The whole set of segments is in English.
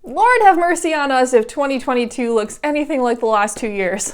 Lord have mercy on us if 2022 looks anything like the last 2 years.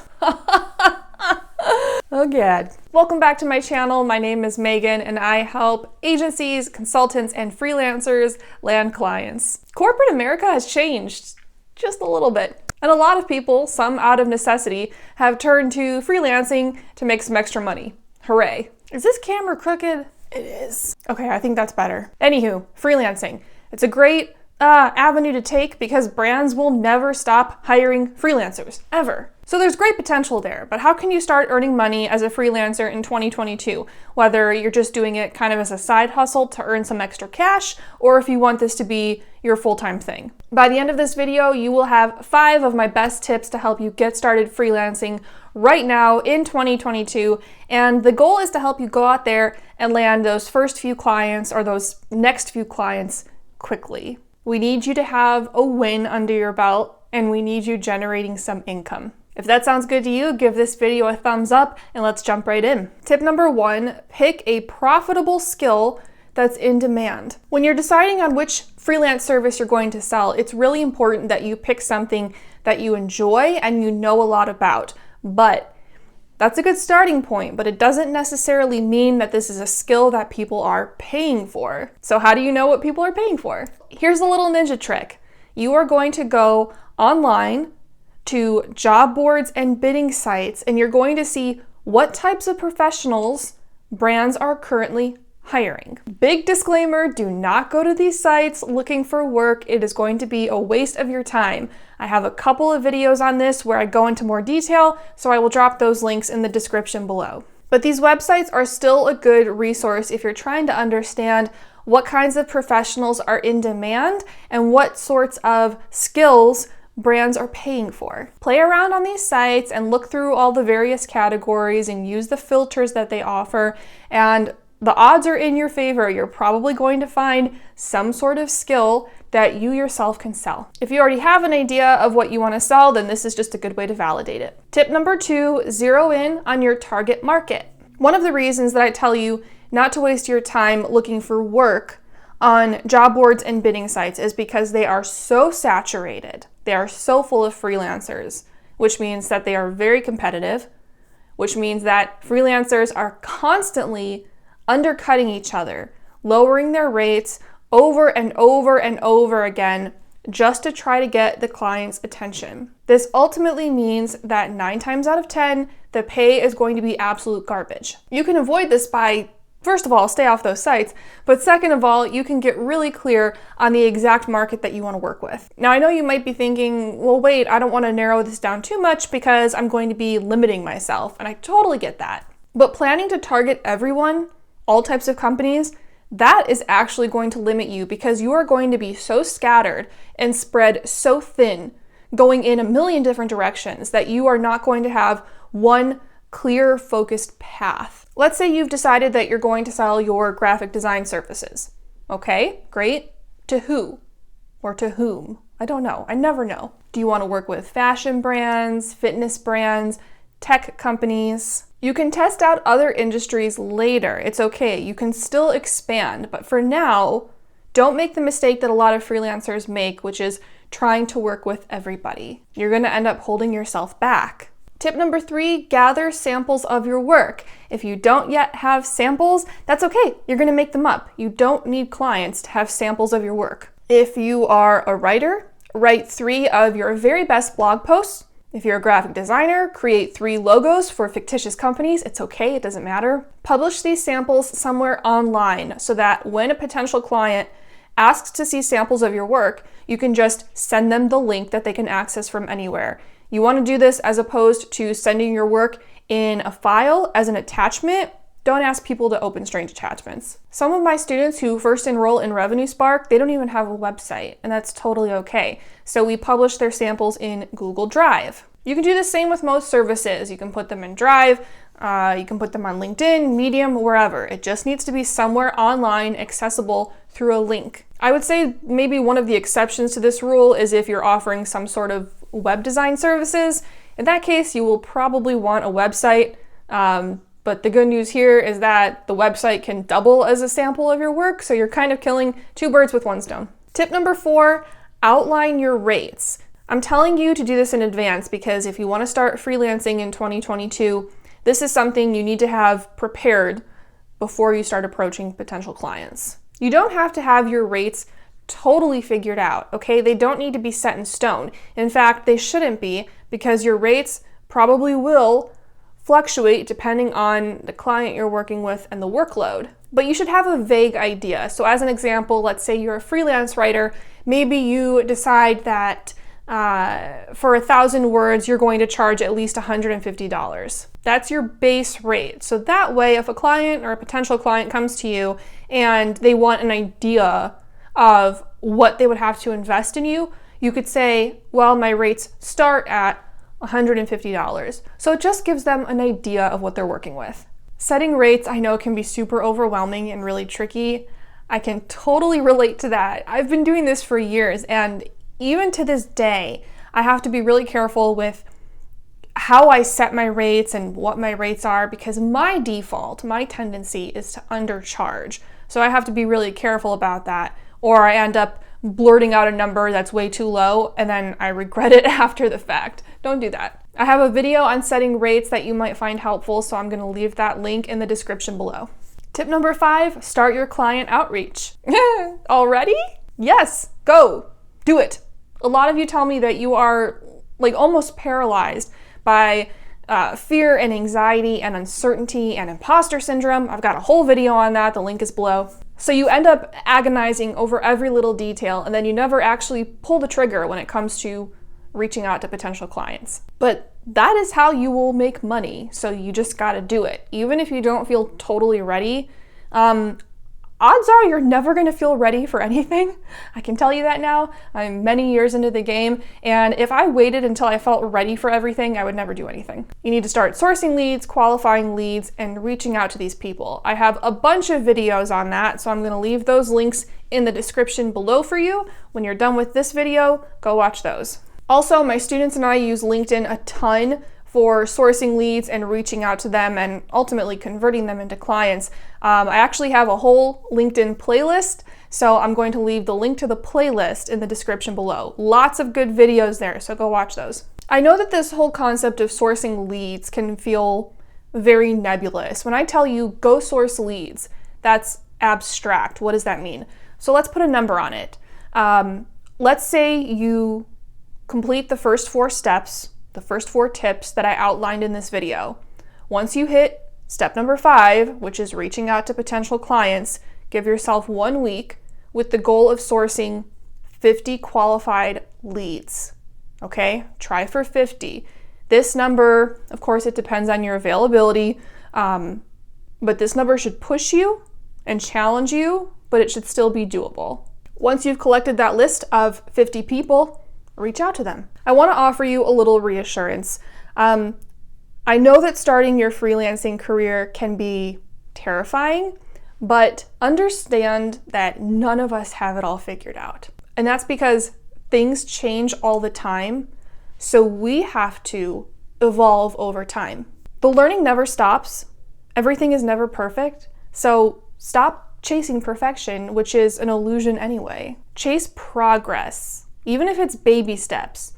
Oh God. Welcome back to my channel. My name is Megan and I help agencies, consultants, and freelancers land clients. Corporate America has changed just a little bit. And a lot of people, some out of necessity, have turned to freelancing to make some extra money. Hooray. Is this camera crooked? It is. Okay, I think that's better. Anywho, freelancing. It's a great avenue to take because brands will never stop hiring freelancers, ever. So there's great potential there, but how can you start earning money as a freelancer in 2022? Whether you're just doing it kind of as a side hustle to earn some extra cash, or if you want this to be your full-time thing. By the end of this video, you will have 5 of my best tips to help you get started freelancing right now in 2022. And the goal is to help you go out there and land those first few clients or those next few clients quickly. We need you to have a win under your belt, and we need you generating some income. If that sounds good to you, give this video a thumbs up and let's jump right in. Tip number 1, pick a profitable skill that's in demand. When you're deciding on which freelance service you're going to sell, it's really important that you pick something that you enjoy and you know a lot about. But that's a good starting point, but it doesn't necessarily mean that this is a skill that people are paying for. So how do you know what people are paying for? Here's a little ninja trick. You are going to go online to job boards and bidding sites, and you're going to see what types of professionals brands are currently hiring. Big disclaimer, do not go to these sites looking for work. It is going to be a waste of your time. I have a couple of videos on this where I go into more detail, so I will drop those links in the description below. But these websites are still a good resource if you're trying to understand what kinds of professionals are in demand and what sorts of skills brands are paying for. Play around on these sites and look through all the various categories and use the filters that they offer, and the odds are in your favor. You're probably going to find some sort of skill that you yourself can sell. If you already have an idea of what you want to sell, then this is just a good way to validate it. Tip number 2, zero in on your target market. One of the reasons that I tell you not to waste your time looking for work on job boards and bidding sites is because they are so saturated. They are so full of freelancers, which means that they are very competitive, which means that freelancers are constantly undercutting each other, lowering their rates over and over and over again just to try to get the client's attention. This ultimately means that 9 times out of 10, the pay is going to be absolute garbage. You can avoid this by, first of all, stay off those sites, but second of all, you can get really clear on the exact market that you want to work with. Now, I know you might be thinking, well, wait, I don't want to narrow this down too much because I'm going to be limiting myself, and I totally get that. But planning to target everyone, all types of companies, that is actually going to limit you because you are going to be so scattered and spread so thin, going in a million different directions, that you are not going to have one clear, focused path. Let's say you've decided that you're going to sell your graphic design services. Okay, great. To who? Or to whom? I don't know. I never know. Do you want to work with fashion brands, fitness brands, tech companies? You can test out other industries later. It's okay. You can still expand. But for now, don't make the mistake that a lot of freelancers make, which is trying to work with everybody. You're going to end up holding yourself back. Tip number 3, gather samples of your work. If you don't yet have samples, that's okay. You're going to make them up. You don't need clients to have samples of your work. If you are a writer, write 3 of your very best blog posts. If you're a graphic designer, create 3 logos for fictitious companies. It's okay, it doesn't matter. Publish these samples somewhere online so that when a potential client asks to see samples of your work, you can just send them the link that they can access from anywhere. You want to do this as opposed to sending your work in a file as an attachment. Don't ask people to open strange attachments. Some of my students who first enroll in Revenue Spark, they don't even have a website, and that's totally okay. So we publish their samples in Google Drive. You can do the same with most services. You can put them in Drive, you can put them on LinkedIn, Medium, wherever. It just needs to be somewhere online, accessible through a link. I would say maybe one of the exceptions to this rule is if you're offering some sort of web design services. In that case, you will probably want a website. But the good news here is that the website can double as a sample of your work, so you're kind of killing 2 birds with 1 stone. Tip number 4, outline your rates. I'm telling you to do this in advance because if you want to start freelancing in 2022, this is something you need to have prepared before you start approaching potential clients. You don't have to have your rates totally figured out, okay? They don't need to be set in stone. In fact, they shouldn't be, because your rates probably will fluctuate depending on the client you're working with and the workload. But you should have a vague idea. So as an example, let's say you're a freelance writer. Maybe you decide that for 1,000 words, you're going to charge at least $150. That's your base rate. So that way, if a client or a potential client comes to you and they want an idea of what they would have to invest in you, you could say, well, my rates start at $150. So it just gives them an idea of what they're working with. Setting rates, I know, can be super overwhelming and really tricky. I can totally relate to that. I've been doing this for years, and even to this day, I have to be really careful with how I set my rates and what my rates are, because my default, my tendency is to undercharge. So I have to be really careful about that, or I end up blurting out a number that's way too low and then I regret it after the fact. Don't do that. I have a video on setting rates that you might find helpful, so I'm going to leave that link in the description below. Tip number 5, start your client outreach. Already? Yes, go, do it. A lot of you tell me that you are like almost paralyzed by fear and anxiety and uncertainty and imposter syndrome. I've got a whole video on that. The link is below. So you end up agonizing over every little detail, and then you never actually pull the trigger when it comes to reaching out to potential clients. But that is how you will make money. So you just got to do it. Even if you don't feel totally ready, odds are you're never going to feel ready for anything. I can tell you that now. I'm many years into the game, and if I waited until I felt ready for everything, I would never do anything. You need to start sourcing leads, qualifying leads, and reaching out to these people. I have a bunch of videos on that, so I'm going to leave those links in the description below for you. When you're done with this video, go watch those. Also, my students and I use LinkedIn a ton for sourcing leads and reaching out to them and ultimately converting them into clients. I actually have a whole LinkedIn playlist, so I'm going to leave the link to the playlist in the description below. Lots of good videos there, so go watch those. I know that this whole concept of sourcing leads can feel very nebulous. When I tell you go source leads, that's abstract. What does that mean? So let's put a number on it. Let's say you complete the first 4 steps, the first 4 tips that I outlined in this video. Once you hit step number 5, which is reaching out to potential clients, give yourself 1 week with the goal of sourcing 50 qualified leads. Okay, try for 50. This number, of course, it depends on your availability, but this number should push you and challenge you, but it should still be doable. Once you've collected that list of 50 people, reach out to them. I want to offer you a little reassurance. I know that starting your freelancing career can be terrifying, but understand that none of us have it all figured out. And that's because things change all the time, so we have to evolve over time. The learning never stops. Everything is never perfect, so stop chasing perfection, which is an illusion anyway. Chase progress. Even if it's baby steps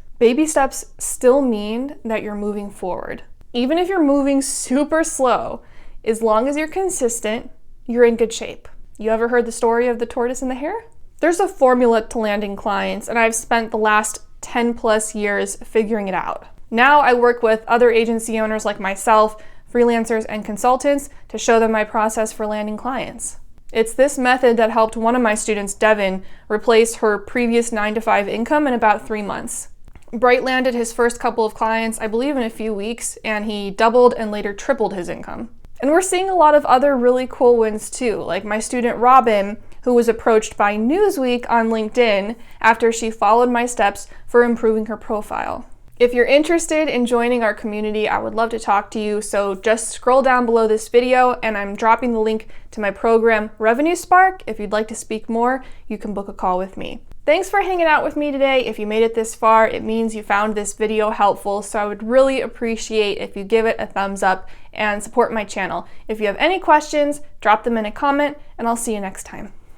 still mean that you're moving forward. Even if you're moving super slow, as long as you're consistent, you're in good shape. You ever heard the story of the tortoise and the hare? There's a formula to landing clients, and I've spent the last 10 plus years figuring it out. Now I work with other agency owners like myself, freelancers and consultants, to show them my process for landing clients. It's this method that helped one of my students, Devin, replace her previous 9-to-5 income in about 3 months. Bright landed his first couple of clients, I believe in a few weeks, and he doubled and later tripled his income. And we're seeing a lot of other really cool wins too, like my student Robin, who was approached by Newsweek on LinkedIn after she followed my steps for improving her profile. If you're interested in joining our community, I would love to talk to you, so just scroll down below this video and I'm dropping the link to my program Revenue Spark. If you'd like to speak more, you can book a call with me. Thanks for hanging out with me today. If you made it this far, it means you found this video helpful, so I would really appreciate if you give it a thumbs up and support my channel. If you have any questions, drop them in a comment and I'll see you next time.